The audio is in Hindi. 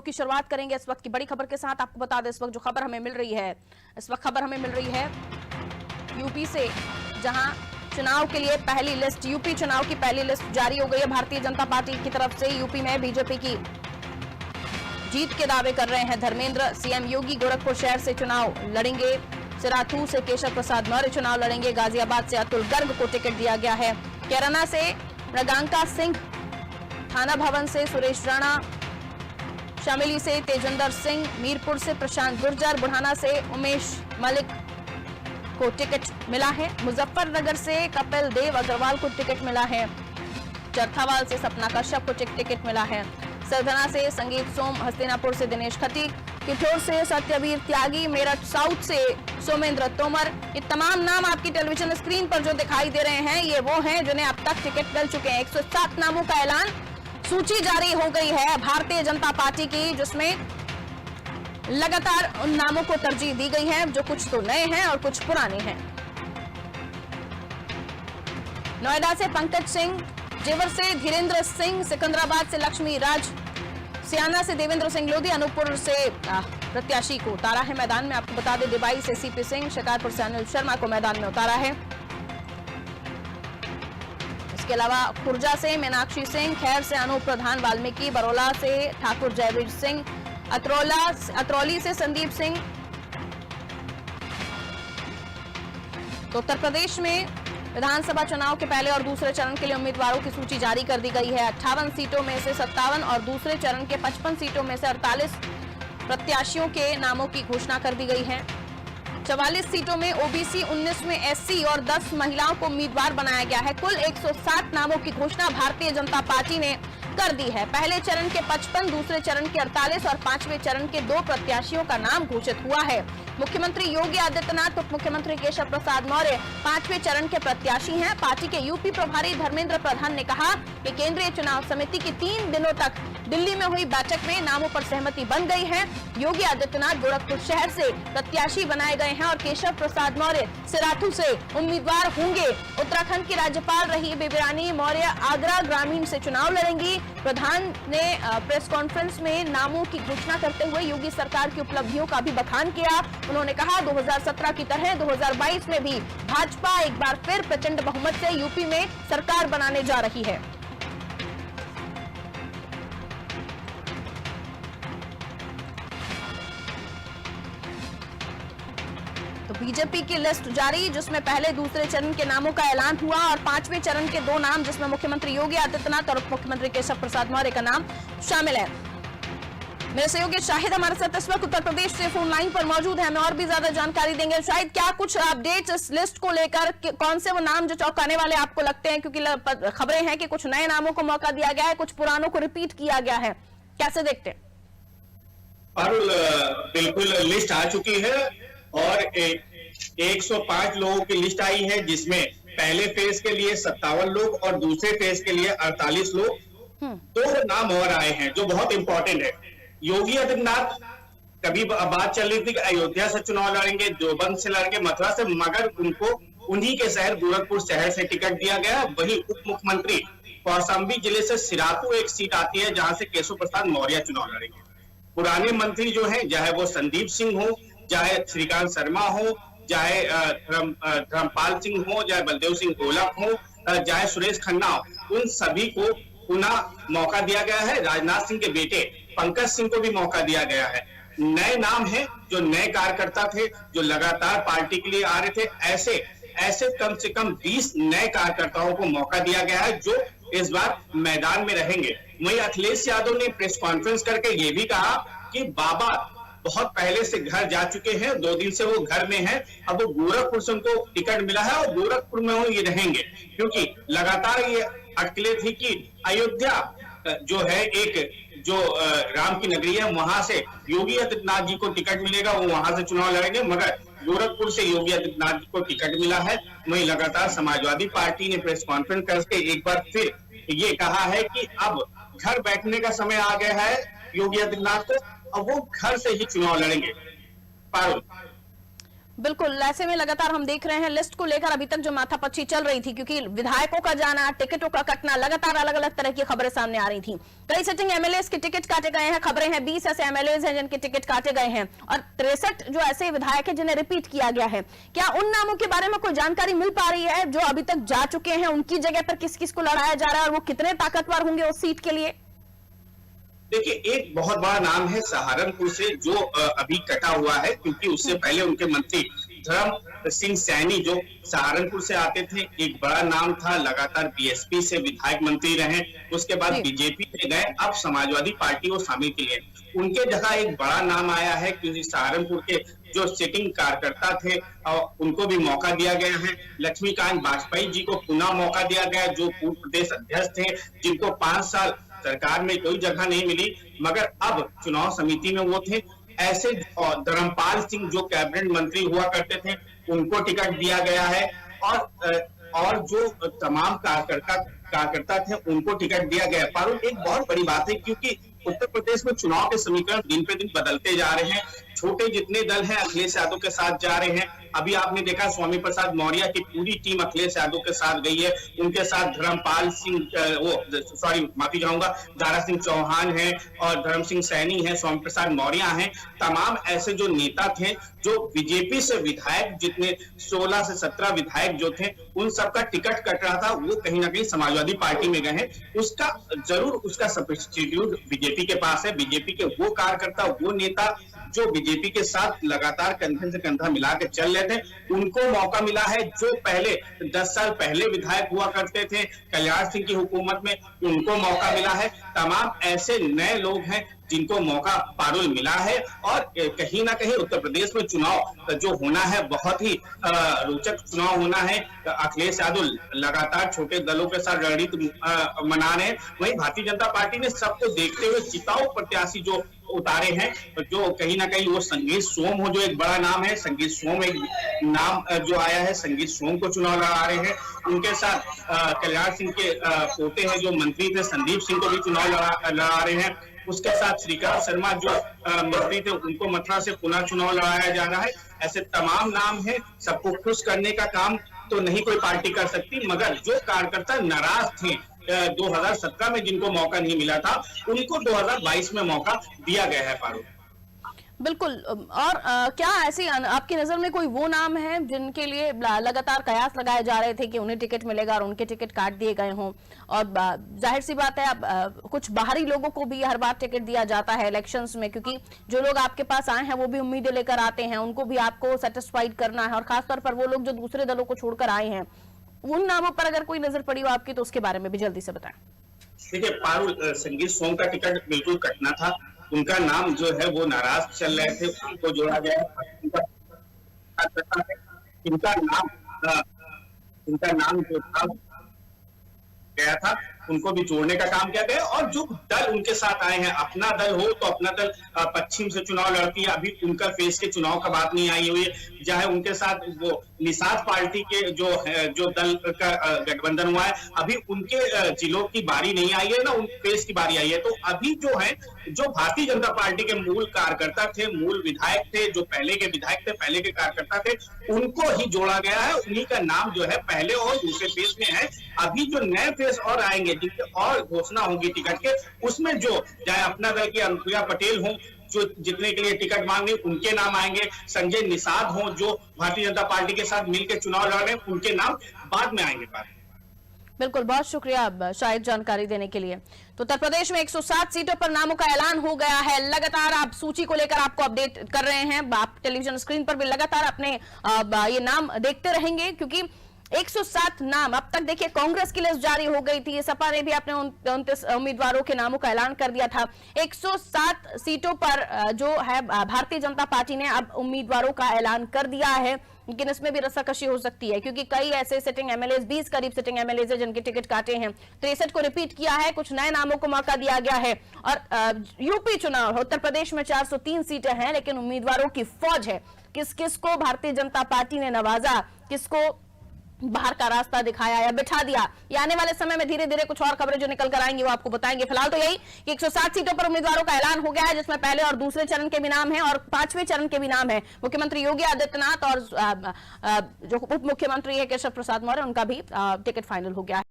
की शुरुआत करेंगे इस वक्त की बड़ी खबर के साथ। आपको बता दें इस वक्त जो खबर हमें मिल रही है, इस वक्त खबर हमें मिल रही है यूपी से, जहां चुनाव के लिए पहली लिस्ट, यूपी चुनाव की पहली लिस्ट जारी हो गई है। भारतीय जनता पार्टी की तरफ से यूपी में बीजेपी की जीत के दावे कर रहे हैं धर्मेंद्र। सीएम योगी गोरखपुर शहर से चुनाव लड़ेंगे, सिराथू से केशव प्रसाद मौर्य चुनाव लड़ेंगे, गाजियाबाद से अतुल गर्ग को टिकट दिया गया है, कैराना से मृगांका सिंह, थाना भवन से सुरेश राणा, शामिली से तेजिंदर सिंह, मीरपुर से प्रशांत गुर्जर, बुढ़ाना से उमेश मलिक को टिकट मिला है, मुजफ्फरनगर से कपिल देव अग्रवाल को टिकट मिला है, चरथावाल से सपना कश्यप को टिकट मिला है, सरधना से संगीत सोम, हस्तिनापुर से दिनेश खटीक, किठौर से सत्यवीर त्यागी, मेरठ साउथ से सोमेंद्र तोमर। ये तमाम नाम आपकी टेलीविजन स्क्रीन पर जो दिखाई दे रहे हैं, ये वो हैं जिन्हें अब तक टिकट मिल चुके हैं। 107 नामों का ऐलान, सूची जारी हो गई है भारतीय जनता पार्टी की, जिसमें लगातार उन नामों को तरजीह दी गई है जो कुछ तो नए हैं और कुछ पुराने हैं। नोएडा से पंकज सिंह, जेवर से धीरेन्द्र सिंह, सिकंदराबाद से लक्ष्मी राज, सियाना से देवेंद्र सिंह लोधी, अनूपपुर से प्रत्याशी को उतारा है मैदान में। आपको बता दें डिबाई से सीपी सिंह, शिकारपुर से अनिल शर्मा को मैदान में उतारा है। इसके अलावा खुर्जा से मीनाक्षी सिंह, खैर से अनूप प्रधान वाल्मीकि, बरौला से ठाकुर जयवीर सिंह, अतरौली से संदीप सिंह। तो उत्तर प्रदेश में विधानसभा चुनाव के पहले और दूसरे चरण के लिए उम्मीदवारों की सूची जारी कर दी गई है। 58 सीटों में से 57 और दूसरे चरण के 55 सीटों में से 48 प्रत्याशियों के नामों की घोषणा कर दी गई है। 44 सीटों में ओबीसी, 19 में एससी और 10 महिलाओं को उम्मीदवार बनाया गया है। कुल 107 नामों की घोषणा भारतीय जनता पार्टी ने कर दी है। पहले चरण के 55, दूसरे चरण के 48 और पांचवें चरण के 2 प्रत्याशियों का नाम घोषित हुआ है। मुख्यमंत्री योगी आदित्यनाथ, उप मुख्यमंत्री केशव प्रसाद मौर्य 5वें चरण के प्रत्याशी हैं। पार्टी के यूपी प्रभारी धर्मेंद्र प्रधान ने कहा कि केंद्रीय चुनाव समिति की 3 दिनों तक दिल्ली में हुई बैठक में नामों पर सहमति बन गई है। योगी आदित्यनाथ गोरखपुर शहर से प्रत्याशी बनाए गए हैं और केशव प्रसाद मौर्य सिराथू से उम्मीदवार होंगे। उत्तराखंड की राज्यपाल रही बेबी रानी मौर्य आगरा ग्रामीण से चुनाव लड़ेंगी। प्रधान ने प्रेस कॉन्फ्रेंस में नामों की घोषणा करते हुए योगी सरकार की उपलब्धियों का भी बखान किया। उन्होंने कहा 2017 की तरह 2022 में भी भाजपा एक बार फिर प्रचंड बहुमत से यूपी में सरकार बनाने जा रही है। तो बीजेपी की लिस्ट जारी, जिसमें पहले दूसरे चरण के नामों का ऐलान हुआ और 5वें चरण के 2 नाम, जिसमें मुख्यमंत्री योगी आदित्यनाथ और उप मुख्यमंत्री केशव प्रसाद मौर्य का नाम शामिल है। मेरे सहयोगी शाहिद हमारे साथ इस वक्त उत्तर प्रदेश से फोन लाइन पर मौजूद है, हमें और भी ज्यादा जानकारी देंगे। शायद क्या कुछ अपडेट्स इस लिस्ट को लेकर, कौन से वो नाम जो चौंकाने वाले आपको लगते हैं, क्योंकि खबरें हैं कि कुछ नए नामों को मौका दिया गया है, कुछ पुरानों को रिपीट किया गया है, कैसे देखते हैं? बिल्कुल लिस्ट आ चुकी है और 105 लोगों की लिस्ट आई है, जिसमें पहले फेज के लिए 57 लोग और दूसरे फेज के लिए 48 लोग। 2 नाम और आए हैं जो बहुत इंपॉर्टेंट है। योगी आदित्यनाथ, कभी बात चल रही थी कि अयोध्या से चुनाव लड़ेंगे, देवबंद से लड़ेंगे, मथुरा से, मगर उनको उन्हीं के शहर गोरखपुर शहर से टिकट दिया गया। वही उप मुख्यमंत्री कौशाम्बी जिले से सिराथू एक सीट आती है, जहां से केशव प्रसाद मौर्य चुनाव लड़ेंगे। पुराने मंत्री जो हैं, चाहे वो संदीप सिंह हो, चाहे श्रीकांत शर्मा हो, चाहे धर्मपाल सिंह हो, चाहे बलदेव सिंह ओलख हो, चाहे सुरेश खन्ना हो, उन सभी को पुनः मौका दिया गया है। राजनाथ सिंह के बेटे पंकज सिंह को भी मौका दिया गया है। नए नाम हैं, जो नए कार्यकर्ता थे, जो लगातार पार्टी के लिए आ रहे थे। ऐसे कम से कम 20 नए कार्यकर्ताओं को मौका दिया गया है, जो इस बार मैदान में रहेंगे। वहीं अखिलेश यादव ने प्रेस कॉन्फ्रेंस करके ये भी कहा कि बाबा बहुत पहले से घर जा चुके हैं, 2 दिन से वो घर में हैं, अब वो गोरखपुर से उनको टिकट मिला है और गोरखपुर में वो ये रहेंगे, क्योंकि लगातार ये अटकलें थी कि अयोध्या जो है, एक जो राम की नगरी है, वहां से योगी आदित्यनाथ जी को टिकट मिलेगा, वो वहां से चुनाव लड़ेंगे, मगर गोरखपुर से योगी आदित्यनाथ जी को टिकट मिला है। वहीं लगातार समाजवादी पार्टी ने प्रेस कॉन्फ्रेंस करके एक बार फिर ये कहा है कि अब घर बैठने का समय आ गया है योगी आदित्यनाथ को, अब वो घर से ही चुनाव लड़ेंगे। पारुल। बिल्कुल, ऐसे में लगातार हम देख रहे हैं लिस्ट को लेकर अभी तक जो माथापच्ची चल रही थी, क्योंकि विधायकों का जाना, टिकटों का कटना, लगातार अलग अलग तरह की खबरें सामने आ रही थी। कई सिटिंग एमएलएस के टिकट काटे गए हैं, खबरें हैं 20 ऐसे एमएलएस हैं जिनके टिकट काटे गए हैं और 63 जो ऐसे विधायक हैं जिन्हें रिपीट किया गया है। क्या उन नामों के बारे में कोई जानकारी मिल पा रही है जो अभी तक जा चुके हैं? उनकी जगह पर किस किस को लड़ाया जा रहा है और वो कितने ताकतवर होंगे उस सीट के लिए? देखिए, एक बहुत बड़ा नाम है सहारनपुर से जो अभी कटा हुआ है, क्योंकि उससे पहले उनके मंत्री धर्म सिंह सैनी जो सहारनपुर से आते थे, एक बड़ा नाम था, लगातार बीएसपी से विधायक मंत्री रहे, उसके बाद बीजेपी में गए, अब समाजवादी पार्टी को शामिल किए। उनके जगह एक बड़ा नाम आया है, क्योंकि सहारनपुर के जो सिटिंग कार्यकर्ता थे और उनको भी मौका दिया गया है। लक्ष्मीकांत वाजपेयी जी को पुनः मौका दिया गया, जो पूर्व प्रदेश अध्यक्ष थे, जिनको 5 साल सरकार में कोई जगह नहीं मिली, मगर अब चुनाव समिति में वो थे। ऐसे धर्मपाल सिंह जो कैबिनेट मंत्री हुआ करते थे, उनको टिकट दिया गया है और जो तमाम कार्यकर्ता थे उनको टिकट दिया गया। पर एक बहुत बड़ी बात है, क्योंकि उत्तर प्रदेश में चुनाव के समीकरण दिन पे दिन बदलते जा रहे हैं। छोटे जितने दल हैं अखिलेश यादव के साथ जा रहे हैं। अभी आपने देखा स्वामी प्रसाद मौर्य की पूरी टीम अखिलेश यादव के साथ गई है, उनके साथ धर्मपाल सिंह माफी चाहूंगा, दारा सिंह चौहान है और धर्म सिंह सैनी है, स्वामी प्रसाद मौर्य हैं। तमाम ऐसे जो नेता थे जो बीजेपी से विधायक, जितने 16 से 17 विधायक जो थे, उन सबका टिकट कट रहा था, वो कहीं ना कहीं समाजवादी पार्टी में गए हैं। उसका सब्स्टिट्यूट बीजेपी के पास है। बीजेपी के वो कार्यकर्ता, वो नेता जो बीजेपी के साथ लगातार कंधे से कंधा मिला के चल रहे थे, उनको मौका मिला है। जो पहले 10 साल पहले विधायक हुआ करते थे कल्याण सिंह की हुकूमत में, उनको मौका मिला है। तमाम ऐसे नए लोग हैं जिनको मौका पारुल मिला है और कहीं ना कहीं उत्तर प्रदेश में चुनाव जो होना है, बहुत ही रोचक चुनाव होना है। अखिलेश यादव लगातार छोटे दलों के साथ रणनीति मना रहे हैं, वहीं भारतीय जनता पार्टी ने सबको देखते हुए जिताऊ प्रत्याशी जो उतारे हैं, जो कहीं ना कहीं वो संगीत सोम हो, जो एक बड़ा नाम है। संगीत सोम एक नाम जो आया है, संगीत सोम को चुनाव लड़ा रहे हैं। उनके साथ कल्याण सिंह के पोते हैं जो मंत्री थे, संदीप सिंह को भी चुनाव लड़ा रहे हैं। उसके साथ श्रीकांत शर्मा जो मंत्री थे, उनको मथुरा से पुनः चुनाव लड़ाया जा रहा है। ऐसे तमाम नाम है। सबको खुश करने का काम तो नहीं कोई पार्टी कर सकती, मगर जो कार्यकर्ता नाराज थे 2017 में जिनको मौका नहीं मिला था, उनको 2022 में मौका दिया गया है। पारुल, बिल्कुल। और क्या ऐसी आपकी नजर में कोई वो नाम है जिनके लिए लगातार कयास लगाए जा रहे थे कि उन्हें टिकट मिलेगा और उनके टिकट काट दिए गए हों? और जाहिर सी बात है, अब कुछ बाहरी लोगों को भी हर बार टिकट दिया जाता है इलेक्शंस में, क्योंकि जो लोग आपके पास आए हैं वो भी उम्मीदें लेकर आते हैं, उनको भी आपको सेटिस्फाइड करना है, और खासतौर पर वो लोग जो दूसरे दलों को छोड़कर आए हैं, उन नामों पर अगर कोई नजर पड़ी हो आपकी तो उसके बारे में भी जल्दी से बताएं। देखिए पारुल, संगीत सोम का टिकट बिल्कुल कटना था। उनका नाम जो है वो नाराज चल रहे थे, उनको जोड़ा गया। इनका नाम जो था गया था, उनको भी जोड़ने का काम किया गया। और जो दल उनके साथ आए हैं, अपना दल हो तो अपना दल पश्चिम से चुनाव लड़ती है, अभी उनका फेस के चुनाव का बात नहीं आई हुई है। चाहे उनके साथ वो निषाद पार्टी के जो दल का गठबंधन हुआ है, अभी उनके जिलों की बारी नहीं आई है, ना उन फेस की बारी आई है। तो अभी जो है, जो भारतीय जनता पार्टी के मूल कार्यकर्ता थे, मूल विधायक थे, जो पहले के विधायक थे, पहले के कार्यकर्ता थे, उनको ही जोड़ा गया है। उन्हीं का नाम जो है पहले और दूसरे फेस में है। अभी जो नए फेस और आएंगे, जिनके और घोषणा होगी टिकट के, उसमें जो चाहे अपना दल की अनुप्रिया पटेल हो, जो जितने के लिए टिकट मांगे, उनके नाम आएंगे। संजय निषाद हो, जो भारतीय जनता पार्टी के साथ मिलकर चुनाव लड़ रहे हैं, उनके नाम बाद में आएंगे। बिल्कुल, बहुत शुक्रिया शायद जानकारी देने के लिए। तो उत्तर प्रदेश में 107 सीटों पर नामों का ऐलान हो गया है। लगातार आप सूची को लेकर आपको अपडेट कर रहे हैं, आप टेलीविजन स्क्रीन पर भी लगातार अपने ये नाम देखते रहेंगे, क्योंकि 107 नाम अब तक। देखिए, कांग्रेस की लिस्ट जारी हो गई थी, सपा ने भी अपने 29 उम्मीदवारों के नामों का ऐलान कर दिया था। 107 सीटों पर जो है भारतीय जनता पार्टी ने अब उम्मीदवारों का ऐलान कर दिया है, लेकिन इसमें भी रस्साकशी हो सकती है, क्योंकि कई ऐसे सिटिंग एमएलए, 20 करीब सिटिंग एमएलए है जिनके टिकट काटे हैं। 63 को रिपीट किया है, कुछ नए नामों को मौका दिया गया है। और यूपी चुनाव, उत्तर प्रदेश में 403 सीटें हैं, लेकिन उम्मीदवारों की फौज है। किस किस को भारतीय जनता पार्टी ने नवाजा, किसको बाहर का रास्ता दिखाया या बिठा दिया। ये आने वाले समय में धीरे धीरे कुछ और खबरें जो निकल कर आएंगी वो आपको बताएंगे। फिलहाल तो यही कि 107 सीटों पर उम्मीदवारों का ऐलान हो गया है, जिसमें पहले और दूसरे चरण के भी नाम है और 5वें चरण के भी नाम है। मुख्यमंत्री योगी आदित्यनाथ और जो उप मुख्यमंत्री है केशव प्रसाद मौर्य, उनका भी टिकट फाइनल हो गया है।